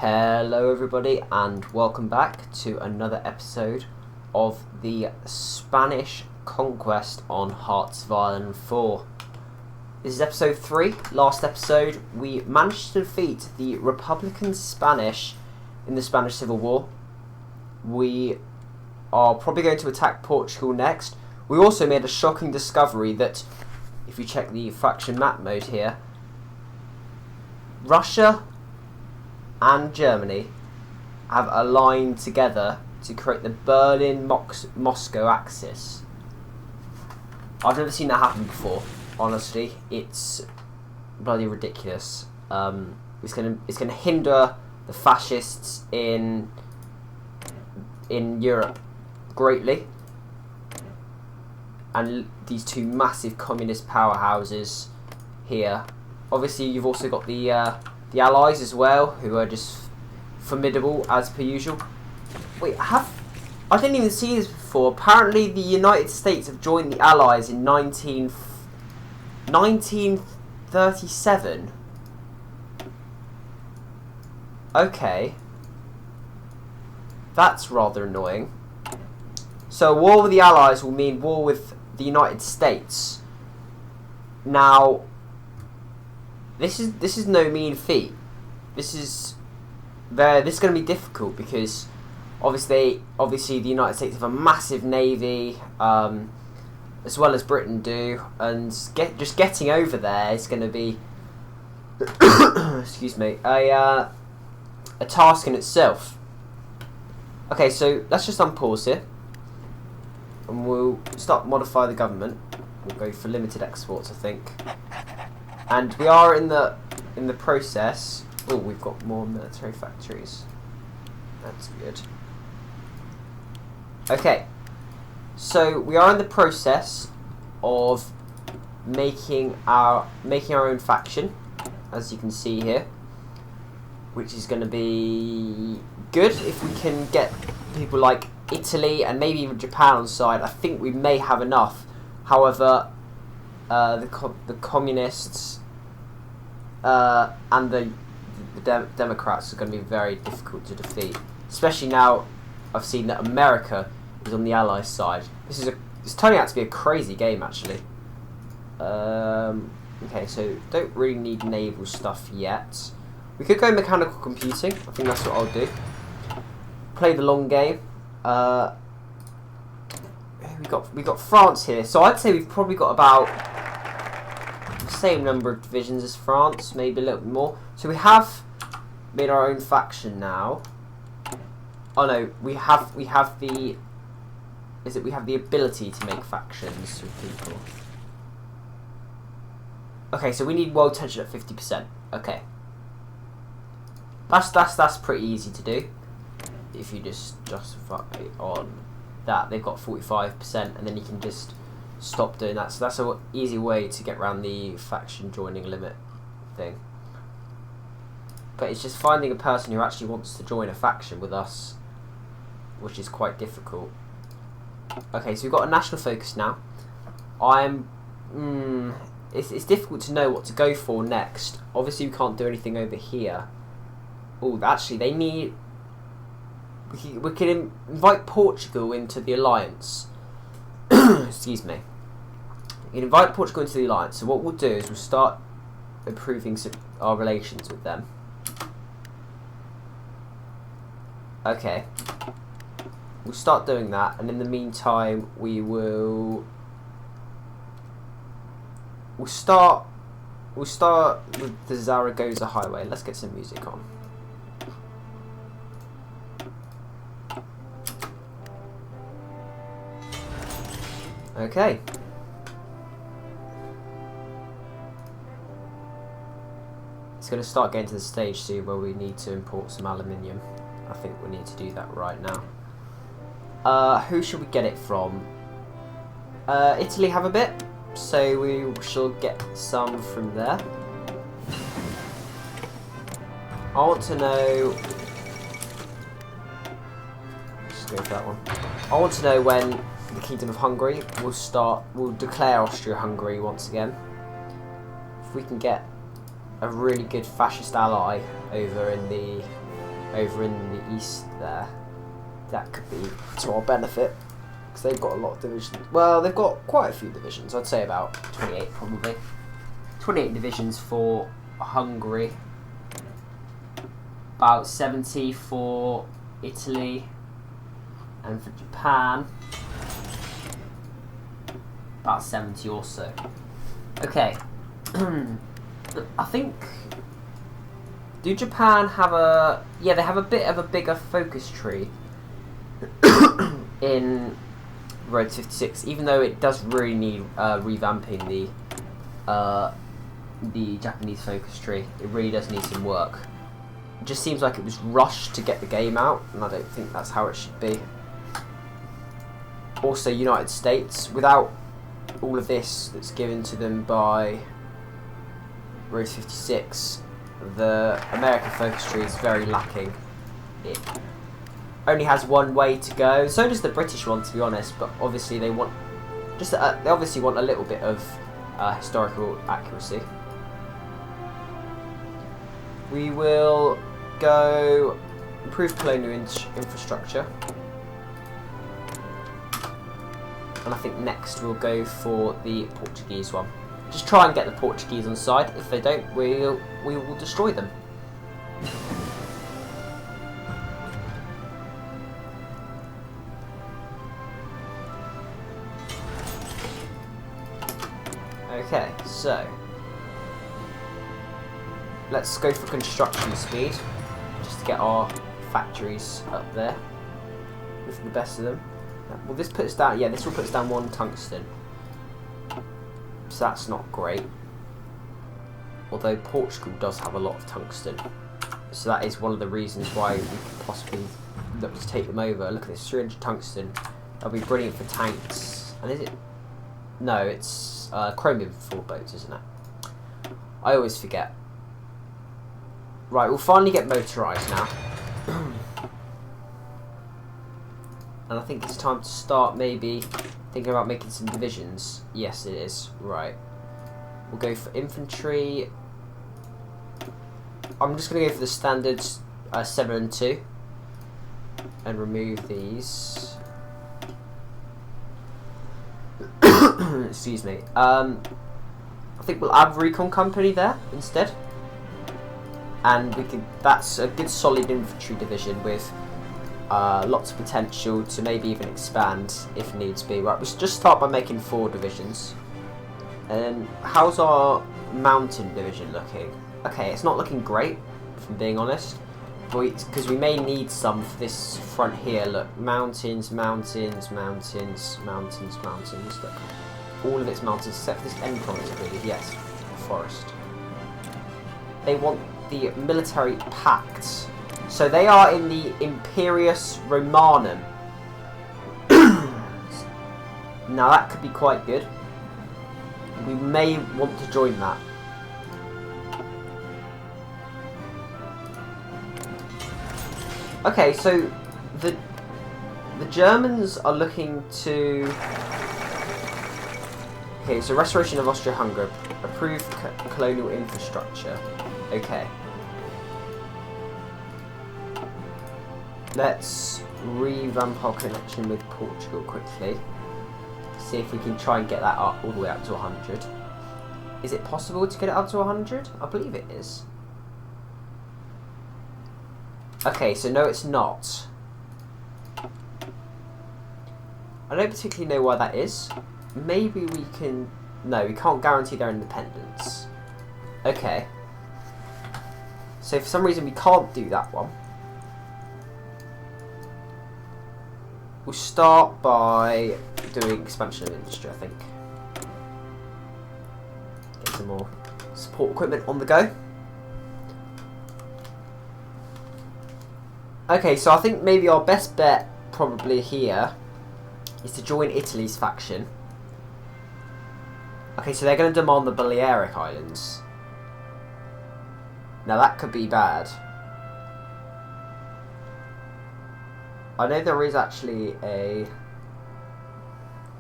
Hello everybody and welcome back to another episode of the Spanish conquest on Hearts of Iron 4. This is episode 3. Last episode we managed to defeat the Republican Spanish in the Spanish Civil War. We are probably going to attack Portugal next. We also made a shocking discovery that, if you check the faction map mode here, Russia and Germany have aligned together to create the Berlin-Moscow axis. I've never seen that happen before. Honestly, it's bloody ridiculous. It's gonna hinder the fascists in Europe greatly, and these two massive communist powerhouses here. Obviously, you've also got the Allies as well, who are just formidable as per usual. Wait, I didn't even see this before. Apparently, the United States have joined the Allies in 1937. Okay. That's rather annoying. So, war with the Allies will mean war with the United States. Now, this is no mean feat. This is going to be difficult because obviously the United States have a massive navy, as well as Britain do, and just getting over there is going to be excuse me, a task in itself. Okay, so let's just unpause here, and we'll start modify the government. We'll go for limited exports, I think. And we are in the process. Oh, we've got more military factories. That's good. Okay, so we are in the process of making our own faction, as you can see here, which is going to be good if we can get people like Italy and maybe even Japan on side. I think we may have enough. However, the communists and the Democrats are going to be very difficult to defeat, especially now I've seen that America is on the Allies' side. It's turning out to be a crazy game, actually. Okay, so don't really need naval stuff yet. We could go mechanical computing. I think that's what I'll do. Play the long game. We got France here, so I'd say we've probably got about the same number of divisions as France, maybe a little bit more. So we have made our own faction now. Oh no, we have the ability to make factions with people. Okay, so we need world tension at 50%. Okay, that's pretty easy to do if you just justify on that. They've got 45%, and then you can just stop doing that. So that's an easy way to get around the faction joining limit thing. But it's just finding a person who actually wants to join a faction with us, which is quite difficult. Okay, so we've got a national focus now. It's difficult to know what to go for next. Obviously, we can't do anything over here. Oh, actually, they need. We can invite Portugal into the alliance. Excuse me. We can invite Portugal into the alliance. So what we'll do is we'll start improving our relations with them. Okay. We'll start doing that, and in the meantime, we'll start with the Zaragoza Highway. Let's get some music on. Okay. It's going to start getting to the stage soon where we need to import some aluminium. I think we need to do that right now. Who should we get it from? Italy have a bit, so we shall get some from there. I want to know. Just go for that one. I want to know when the Kingdom of Hungary will declare Austria-Hungary once again. If we can get a really good fascist ally over in the over in the east there. That could be to our benefit, because they've got a lot of divisions. Well, they've got quite a few divisions. I'd say about 28 probably. 28 divisions for Hungary. About 70 for Italy. And for Japan, about 70 also. Okay. I think... Do Japan have a... Yeah, they have a bit of a bigger focus tree in Road 56, even though it does really need revamping the Japanese focus tree. It really does need some work. It just seems like it was rushed to get the game out, and I don't think that's how it should be. Also, United States, without all of this that's given to them by Road 56, the American focus tree is very lacking. It only has one way to go. So does the British one, to be honest. But obviously, they want they obviously want a little bit of historical accuracy. We will go improve colonial infrastructure. And I think next we'll go for the Portuguese one. Just try and get the Portuguese on side. If they don't, we will destroy them. Okay, so let's go for construction speed, just to get our factories up there with the best of them. Will this put us down? Yeah, this will put us down 1 tungsten. So that's not great. Although Portugal does have a lot of tungsten. So that is one of the reasons why we could possibly look to take them over. Look at this, 300 tungsten. That'll be brilliant for tanks. And is it? No, it's chromium for boats, isn't it? I always forget. Right, we'll finally get motorised now. And I think it's time to start maybe thinking about making some divisions. Yes, it is. Right. We'll go for infantry. I'm just going to go for the standard 7 and 2. And remove these. Excuse me. I think we'll add recon company there instead. And we can. That's a good solid infantry division with lots of potential to maybe even expand if needs be. Right, we'll just start by making 4 divisions. And how's our mountain division looking? Okay, it's not looking great, if I'm being honest. Because we may need some for this front here. Look, mountains, mountains, mountains, mountains, mountains. Look, all of it's mountains except for this end province, I believe. Yes, forest. They want the military pact. So they are in the Imperius Romanum. Now that could be quite good. We may want to join that. Okay, so the Germans are looking to... Okay, so restoration of Austria-Hungary. Approved colonial infrastructure. Okay. Let's revamp our connection with Portugal quickly. See if we can try and get that up all the way up to 100. Is it possible to get it up to 100? I believe it is. Okay, so no, it's not. I don't particularly know why that is. Maybe we can... No, we can't guarantee their independence. Okay. So for some reason we can't do that one. We'll start by doing expansion of industry, I think. Get some more support equipment on the go. Okay, so I think maybe our best bet probably here is to join Italy's faction. Okay, so they're going to demand the Balearic Islands. Now that could be bad. I know there is actually a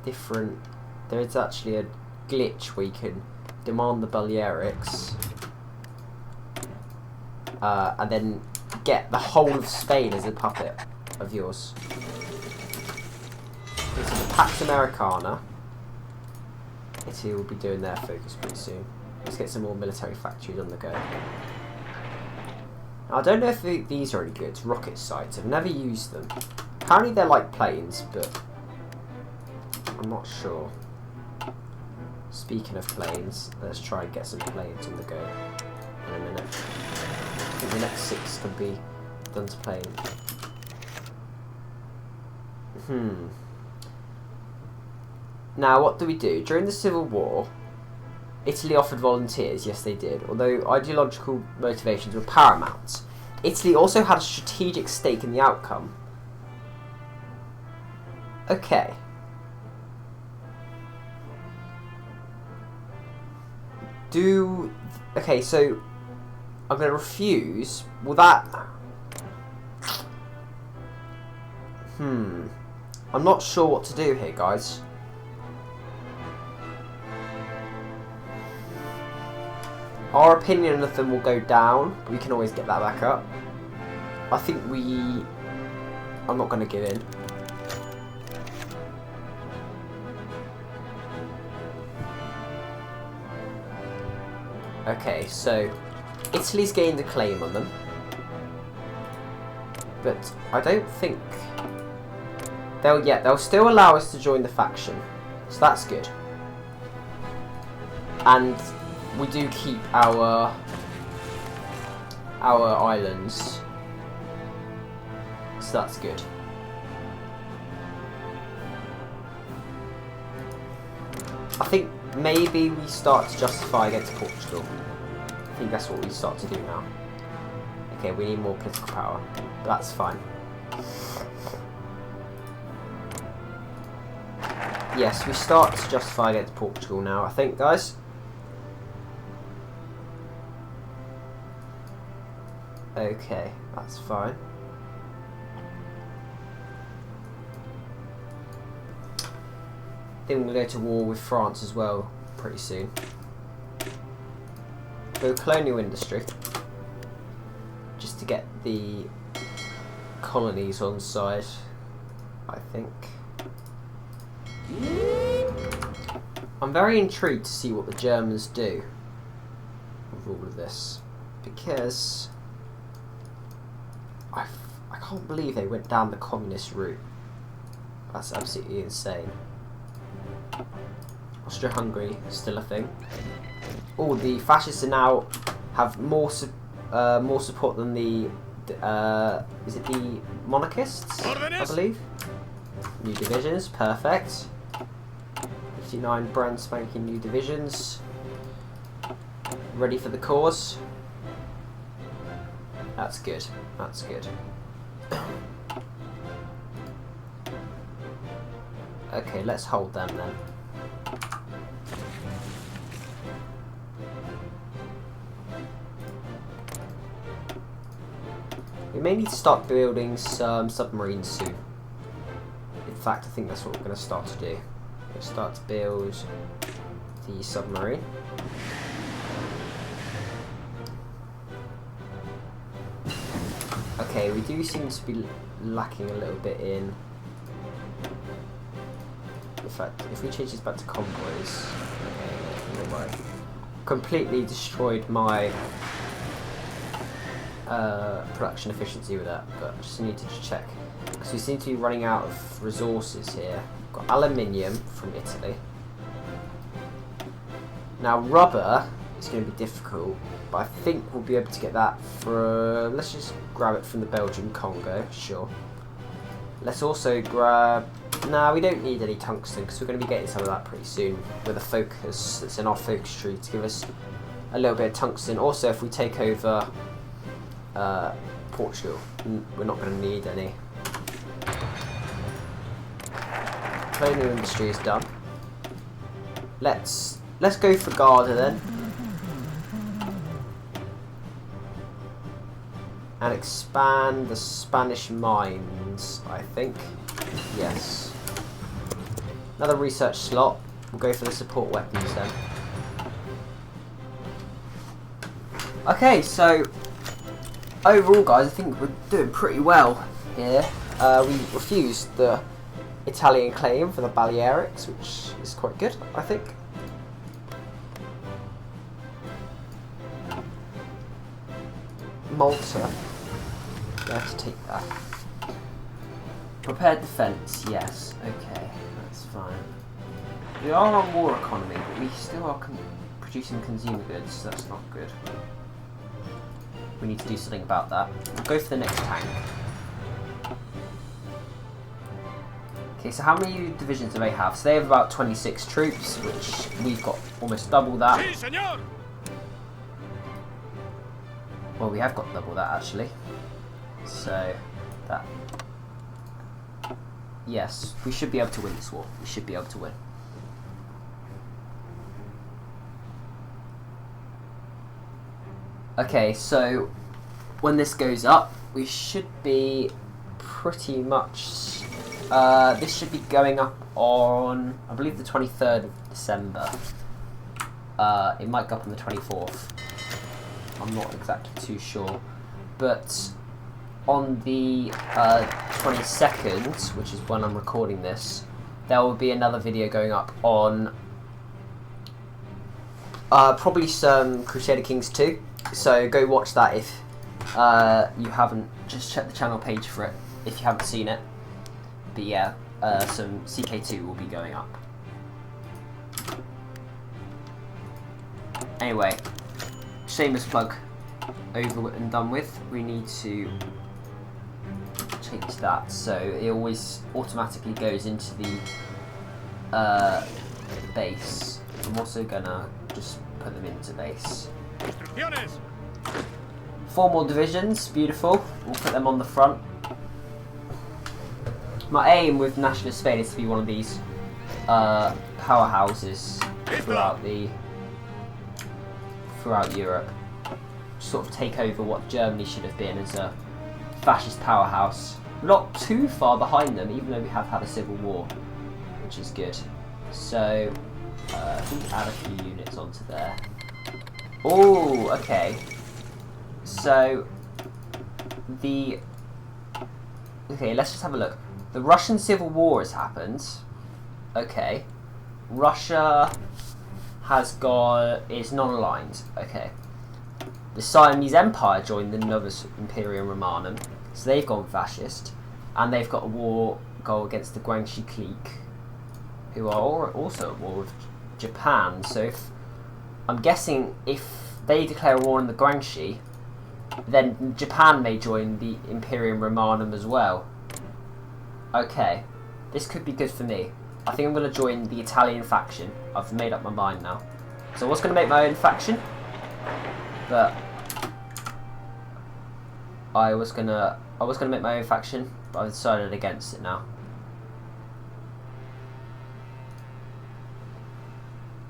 different... There is actually a glitch where you can demand the Balearics and then get the whole of Spain as a puppet of yours. This is the Pax Americana. Italy will be doing their focus pretty soon. Let's get some more military factories on the go. Now, I don't know if these are any good. Rocket sites. I've never used them. Apparently they're like planes, but I'm not sure. Speaking of planes, let's try and get some planes on the go in a minute. I think the next 6 can be done to plane. Now, what do we do? During the Civil War, Italy offered volunteers. Yes, they did. Although ideological motivations were paramount. Italy also had a strategic stake in the outcome. Okay. Okay, so I'm going to refuse. Will that... I'm not sure what to do here, guys. Our opinion of them will go down, but we can always get that back up. I think I'm not going to give in. Okay, so Italy's gained a claim on them, but I don't think they'll still allow us to join the faction, so that's good. And we do keep our islands, so that's good. I think maybe we start to justify against Portugal. I think that's what we start to do now. Okay, we need more political power, but that's fine. Yes, we start to justify against Portugal now, I think, guys. Okay, that's fine. I think we're going to go to war with France as well pretty soon. Go colonial industry, just to get the colonies on side, I think. I'm very intrigued to see what the Germans do with all of this, because I can't believe they went down the communist route. That's absolutely insane. Austria-Hungary is still a thing. Oh, the fascists are now have more support than the is it the monarchists? I believe. New divisions, perfect. 59 brand spanking new divisions. Ready for the cause. That's good. That's good. Okay, let's hold them then. We may need to start building some submarines soon. In fact, I think that's what we're going to start to do. We'll start to build the submarine. Okay, we do seem to be lacking a little bit in... In fact, if we change this back to convoys... Okay, no worry. Completely destroyed my production efficiency with that, but I just need to check. Because we seem to be running out of resources here. We've got aluminium from Italy. Now rubber is going to be difficult, but I think we'll be able to get that from... Let's just grab it from the Belgian Congo, sure. Let's also grab... Nah, we don't need any tungsten because we're going to be getting some of that pretty soon with a focus that's in our focus tree to give us a little bit of tungsten. Also, if we take over Portugal, we're not going to need any. Colonial industry is done. Let's go for Garda then. And expand the Spanish mines, I think. Yes. Another research slot. We'll go for the support weapons then. overall, guys, I think we're doing pretty well here. We refused the Italian claim for the Balearics, which is quite good, I think. Malta. We have to take that. Prepared defence, yes. Okay, that's fine. We are on war economy, but we still are producing consumer goods, so that's not good. We need to do something about that. We'll go for the next tank. Okay, so how many divisions do they have? So they have about 26 troops, which we've got almost double that. Well, we have got double that, actually. So, that... Yes, we should be able to win this war. We should be able to win. Okay, so when this goes up, we should be pretty much... this should be going up on, I believe, the 23rd of December. It might go up on the 24th. I'm not exactly too sure. But on the 22nd, which is when I'm recording this, there will be another video going up on probably some Crusader Kings 2. So go watch that if you haven't. Just check the channel page for it if you haven't seen it. But yeah, some CK2 will be going up. Anyway, shameless plug over and done with. We need to change that so it always automatically goes into the base. I'm also gonna just put them into base. 4 more divisions, beautiful. We'll put them on the front. My aim with Nationalist Spain is to be one of these powerhouses throughout Europe. Sort of take over what Germany should have been as a fascist powerhouse. Not too far behind them, even though we have had a civil war, which is good. So, I think add a few units onto there. Oh, okay. So, okay, let's just have a look. The Russian Civil War has happened. Okay. Russia is non-aligned. Okay. The Siamese Empire joined the Novus Imperium Romanum, so they've gone fascist, and they've got a war goal against the Guangxi clique, who are also at war with Japan. So I'm guessing if they declare a war on the Guangxi, then Japan may join the Imperium Romanum as well. Okay, this could be good for me. I think I'm going to join the Italian faction. I've made up my mind now. So I was going to make my own faction, but I was gonna make my own faction, but I've decided against it now.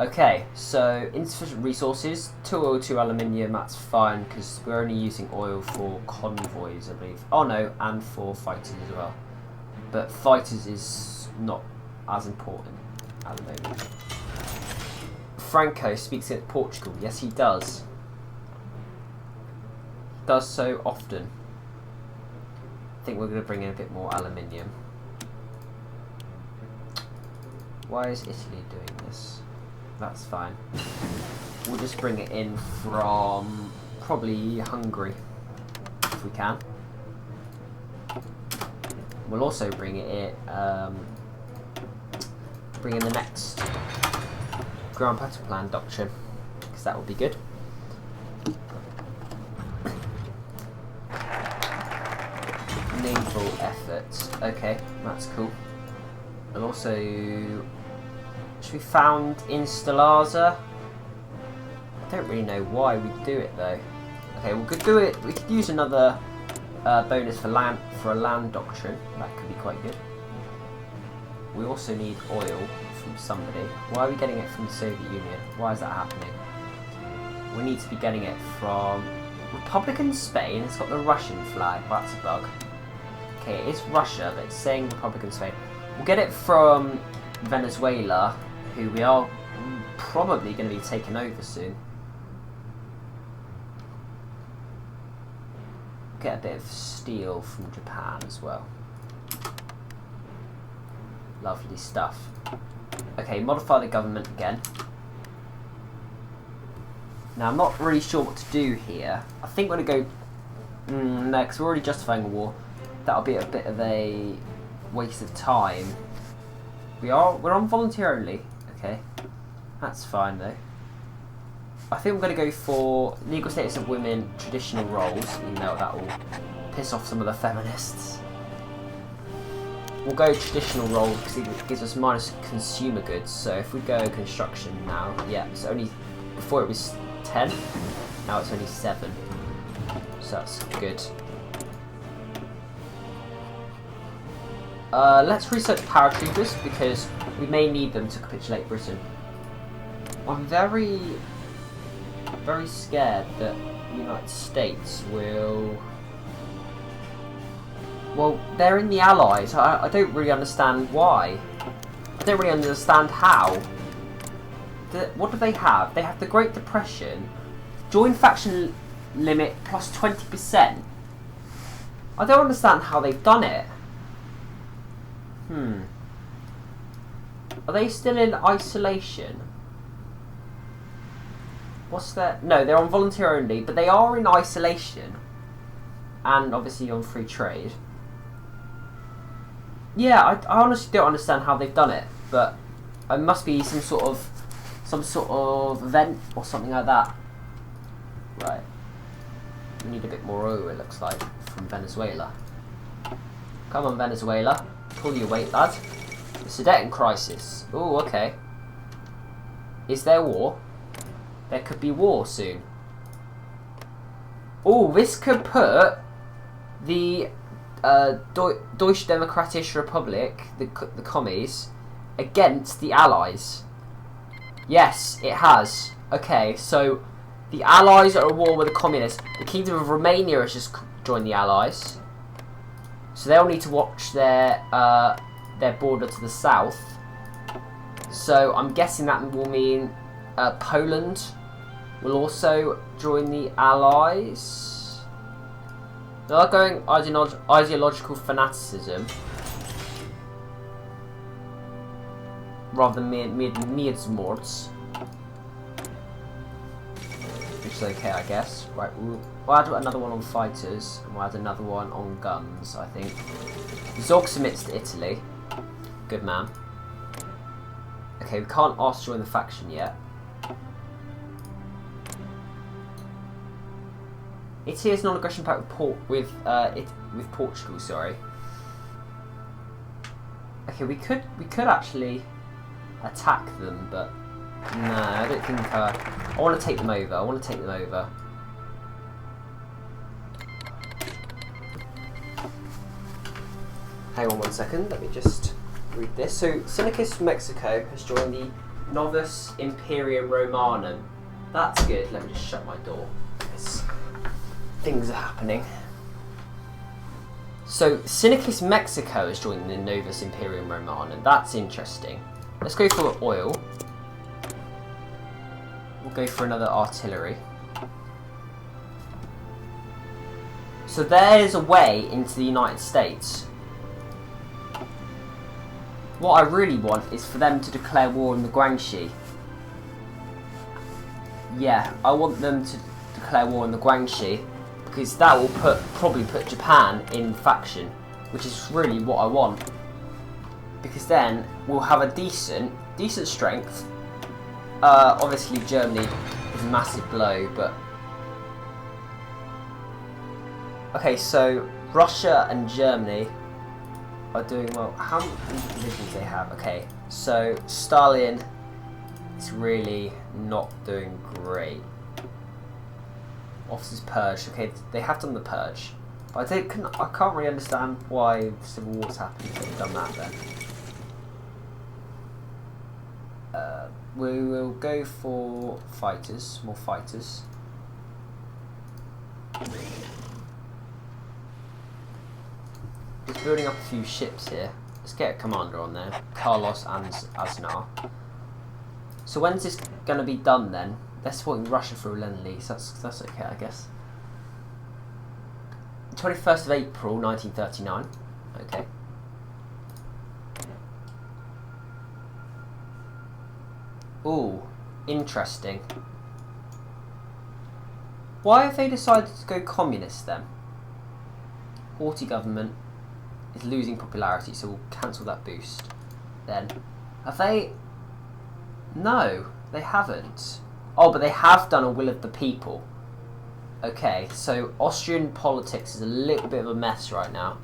Okay, so insufficient resources, 2 oil, 2 aluminium, that's fine, because we're only using oil for convoys, I believe. Oh no, and for fighters as well. But fighters is not as important at the moment. Franco speaks at Portugal. Yes, he does. He does so often. I think we're going to bring in a bit more aluminium. Why is Italy doing this? That's fine. We'll just bring it in from probably Hungary, if we can. We'll also bring it in, bring in the next Grand Battle Plan Doctrine, because that would be good. Naval efforts. Okay, that's cool. And also, should be found in Stellaza. I don't really know why we do it though. Okay, we could do it. We could use another bonus for a land doctrine. That could be quite good. We also need oil from somebody. Why are we getting it from the Soviet Union? Why is that happening? We need to be getting it from Republican Spain. It's got the Russian flag. Well, that's a bug. Okay, it is Russia, but it's saying Republican Spain. We'll get it from Venezuela, who we are probably going to be taking over soon. get a bit of steel from Japan as well. Lovely stuff. Okay, modify the government again. Now, I'm not really sure what to do here. I think we're going to go... no, because we're already justifying a war. That'll be a bit of a waste of time. We're on volunteer only. Okay. That's fine, though. I think I'm going to go for legal status of women, traditional roles, even though that will piss off some of the feminists. We'll go traditional roles because it gives us minus consumer goods. So if we go construction now, yeah, it's only... Before it was 10, now it's only 7. So that's good. Let's research paratroopers because we may need them to capitulate Britain. I'm very scared that the United States will... Well, they're in the Allies. I don't really understand why. I don't really understand how. What do they have? They have the Great Depression. Join faction limit plus 20%. I don't understand how they've done it. Are they still in isolation? What's their... No, they're on volunteer only, but they are in isolation. And obviously on free trade. Yeah, I honestly don't understand how they've done it, but it must be some sort of event or something like that. Right. We need a bit more oil, it looks like, from Venezuela. Come on, Venezuela. Pull your weight, lad. The Sudetan crisis. Oh, okay. Is there war? There could be war soon. Oh, this could put the Deutsche Demokratische Republik, the commies, against the Allies. Yes, it has. Okay, so the Allies are at war with the communists. The Kingdom of Romania has just joined the Allies. So they'll need to watch their border to the south. So I'm guessing that will mean Poland will also join the Allies. They're going ideological fanaticism rather than Miedzmords. Which is okay, I guess. Right, we'll add another one on fighters, and we'll add another one on guns, I think. Zog submits to Italy. Good man. Okay, we can't ask to join the faction yet. Italy has non-aggression pact with Portugal. Sorry. Okay, we could actually attack them, but no, I don't think. I want to take them over. Hang on one second. Let me just read this. So, Sinicus from Mexico has joined the Novus Imperium Romanum. That's good. Let me just shut my door. Things are happening. So, Sinicus Mexico has joined the Novus Imperium Romanum. That's interesting. Let's go for oil. We'll go for another artillery. So there's a way into the United States. What I really want is for them to declare war on the Guangxi. Yeah, I want them to declare war on the Guangxi because that will probably put Japan in faction, which is really what I want. Because then we'll have a decent strength. Obviously Germany is a massive blow, but okay, so Russia and Germany are doing well. How many divisions they have? Okay, so Stalin is really not doing great. Officers purged. Okay, they have done the purge, but I can't really understand why civil wars happened if they've done that then. We will go for fighters, more fighters. Just building up a few ships here. Let's get a commander on there, Carlos and Aznar. So when's this going to be done then? They're supporting Russia through Lend-Lease. That's okay, I guess. 21st of April 1939. Okay. Ooh, interesting. Why have they decided to go communist then? Haughty government is losing popularity, so we'll cancel that boost. Then, have they? No, they haven't. Oh, but they have done a will of the people. Okay, so Austrian politics is a little bit of a mess right now.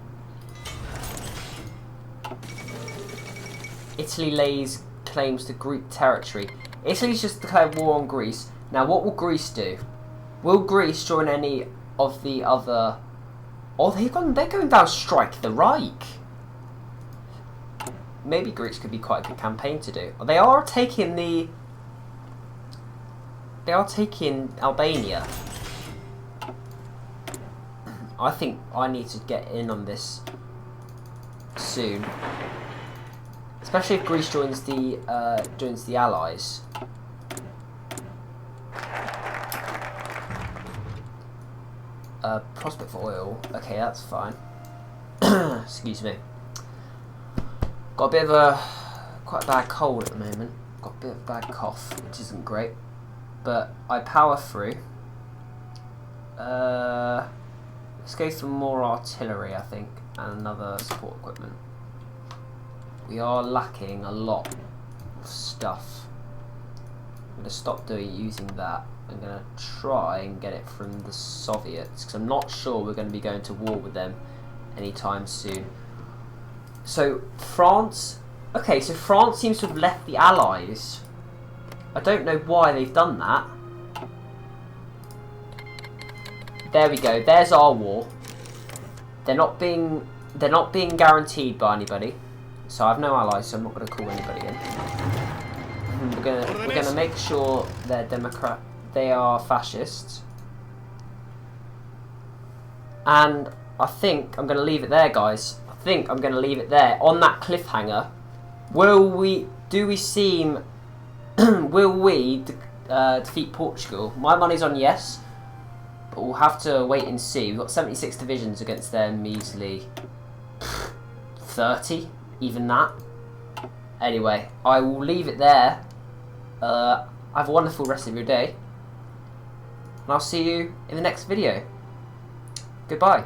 Italy lays claims to Greek territory. Italy's just declared war on Greece. Now, what will Greece do? Will Greece join any of the other? Oh, they're going down strike the Reich. Maybe Greece could be quite a good campaign to do. They are taking Albania. I think I need to get in on this soon, especially if Greece joins the Allies. Prospect for oil. Okay, that's fine. Excuse me. Got a bit of quite a bad cold at the moment. Got a bit of a bad cough, which isn't great. But I power through. Let's go for more artillery, I think, and another support equipment. We are lacking a lot of stuff. I'm going to stop using that. I'm going to try and get it from the Soviets, because I'm not sure we're going to be going to war with them anytime soon. So, France... Okay, so France seems to have left the Allies. I don't know why they've done that. There we go. There's our war. They're not being guaranteed by anybody. So I have no allies, so I'm not going to call anybody in. We're gonna make sure they're Democrat. They are fascists. And I think I'm going to leave it there, guys. I think I'm going to leave it there on that cliffhanger. Will we defeat Portugal? My money's on yes, but we'll have to wait and see. We've got 76 divisions against their measly 30, even that. Anyway, I will leave it there. Have a wonderful rest of your day, and I'll see you in the next video. Goodbye.